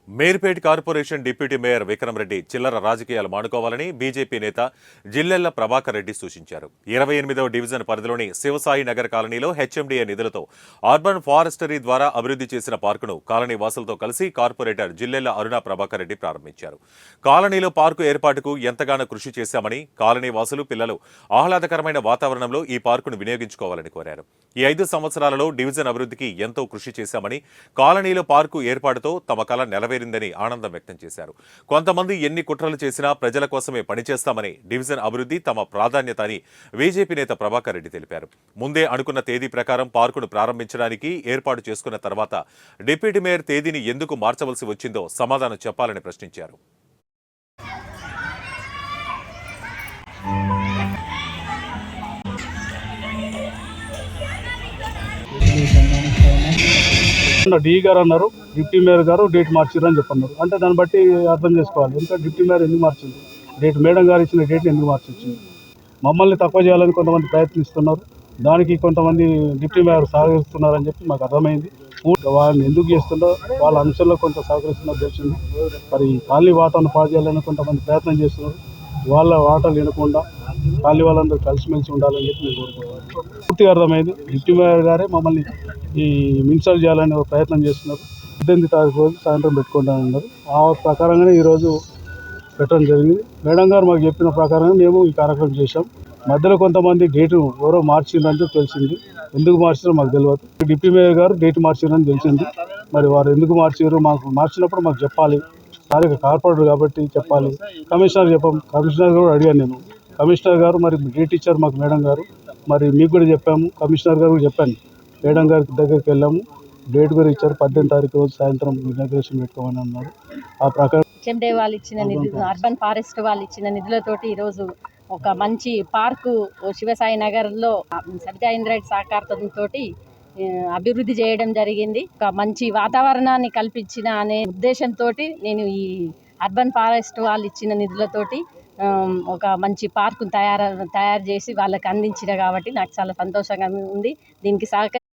Meerpet corporation deputy mayor Vikram Reddy చిల్లర రాజకీయాలు మానుకోవాలని బీజేపీ నేత జిల్లెళ్ల ప్రభాకర్ రెడ్డి సూచించారు. 28వ డివిజన్ పరిధిలోని శివసాయి నగర్ కాలనీలో హెచ్ఎండిఏ నిధులతో అర్బన్ ఫారెస్టరీ ద్వారా అభివృద్ధి చేసిన పార్కును కాలనీ వాసులతో కలిసి కార్పొరేటర్ జిల్లెళ్ల అరుణ ప్రభాకర్ రెడ్డి ప్రారంభించారు. కాలనీలో పార్కు ఏర్పాటుకు ఎంతగానో కృషి చేశామని, కాలనీ వాసులు, పిల్లలు ఆహ్లాదకరమైన వాతావరణంలో ఈ పార్కును వినియోగించుకోవాలని కోరారు. ఈ 5 సంవత్సరాలలో డివిజన్ అభివృద్ధికి ఎంతో కృషి చేశామని, కాలనీలో పార్కు ఏర్పాటుతో తమ కల నెరవేరిందని ఆనందం వ్యక్తం చేశారు. కొంతమంది ఎన్ని కుట్రలు చేసినా ప్రజల కోసమే పనిచేస్తామని, డివిజన్ అభివృద్ధి తమ ప్రాధాన్యత అని బీజేపీ నేత ప్రభాకర్ రెడ్డి తెలిపారు. ముందే అనుకున్న తేదీ ప్రకారం పార్కును ప్రారంభించడానికి ఏర్పాటు చేసుకున్న తర్వాత డిప్యూటీ మేయర్ తేదీని ఎందుకు మార్చవలసి వచ్చిందో సమాధానం చెప్పాలని ప్రశ్నించారు. డి గారు అన్నారు, డిప్యూటీ మేయర్ గారు డేట్ మార్చిరని చెప్పన్నారు. అంటే దాన్ని బట్టి అర్థం చేసుకోవాలి. ఎందుకంటే డిప్యూటీ మేయర్ ఎందుకు మార్చింది, డేట్ మేడం గారు ఇచ్చిన డేట్ని ఎందుకు మార్చింది. మమ్మల్ని తక్కువ చేయాలని కొంతమంది ప్రయత్నిస్తున్నారు. దానికి కొంతమంది డిప్యూటీ మేయర్ సహకరిస్తున్నారని చెప్పి మాకు అర్థమైంది. వాళ్ళని ఎందుకు చేస్తుందో వాళ్ళ అంశంలో కొంత సహకరిస్తున్నారు తెలిసింది. మరి కాలనీ వాతావరణం పాడు చేయాలని కొంతమంది ప్రయత్నం చేస్తున్నారు. వాళ్ళ వాటలు వినకుండా కాలనీ వాళ్ళందరూ కలిసిమెలిసి ఉండాలని చెప్పి నేను కోరుకుంటున్నాను. పూర్తిగా అర్థమైంది. డిప్యూటీ మేయర్ గారే మమ్మల్ని ఈ మిన్సల్ చేయాలని ప్రయత్నం చేస్తున్నారు. 18వ తారీఖు రోజు సాయంత్రం పెట్టుకుంటానన్నారు. ఆ ప్రకారంగానే ఈరోజు పెట్టడం జరిగింది. మేడం గారు మాకు చెప్పిన ప్రకారంగా మేము ఈ కార్యక్రమం చేశాం. మధ్యలో కొంతమంది డేటు ఎవరో మార్చిందని తెలిసింది. ఎందుకు మార్చారో మాకు తెలియదు. డిప్యూటీ మేయర్ గారు డేట్ మార్చారని తెలిసింది. మరి వారు ఎందుకు మార్చారు, మాకు మార్చినప్పుడు మాకు చెప్పాలి. స్థానిక కార్పొరేటర్ కాబట్టి చెప్పాలి. కమిషనర్ కమిషనర్ కూడా అడిగాను నేను. కమిషనర్ గారు మరి డేట్ ఇచ్చారు మాకు మేడం గారు. మరి మీకు కూడా చెప్పాము, కమిషనర్ గారు కూడా చెప్పాను. మేడం గారి దగ్గరికి వెళ్ళాము, డేట్ కూడా ఇచ్చారు. 18వ తారీఖు రోజు సాయంత్రం ఇనాగ్రేషన్ పెట్టుకోమని అన్నారు. ఆ ప్రకారం హెచ్ఎండే వాళ్ళు ఇచ్చిన నిధులు, అర్బన్ ఫారెస్ట్ వాళ్ళు ఇచ్చిన నిధులతోటి ఈరోజు ఒక మంచి పార్కు శివసాయి నగర్లో సబితా ఇంద్రాయిడ్ సహకారంతో అభివృద్ధి చేయడం జరిగింది. ఒక మంచి వాతావరణాన్ని కల్పించిన అనే ఉద్దేశంతో నేను ఈ అర్బన్ ఫారెస్ట్ వాళ్ళు ఇచ్చిన నిధులతోటి ఒక మంచి పార్కు తయారు చేసి వాళ్ళకి అందించిన కాబట్టి నాకు చాలా సంతోషంగా ఉంది. దీనికి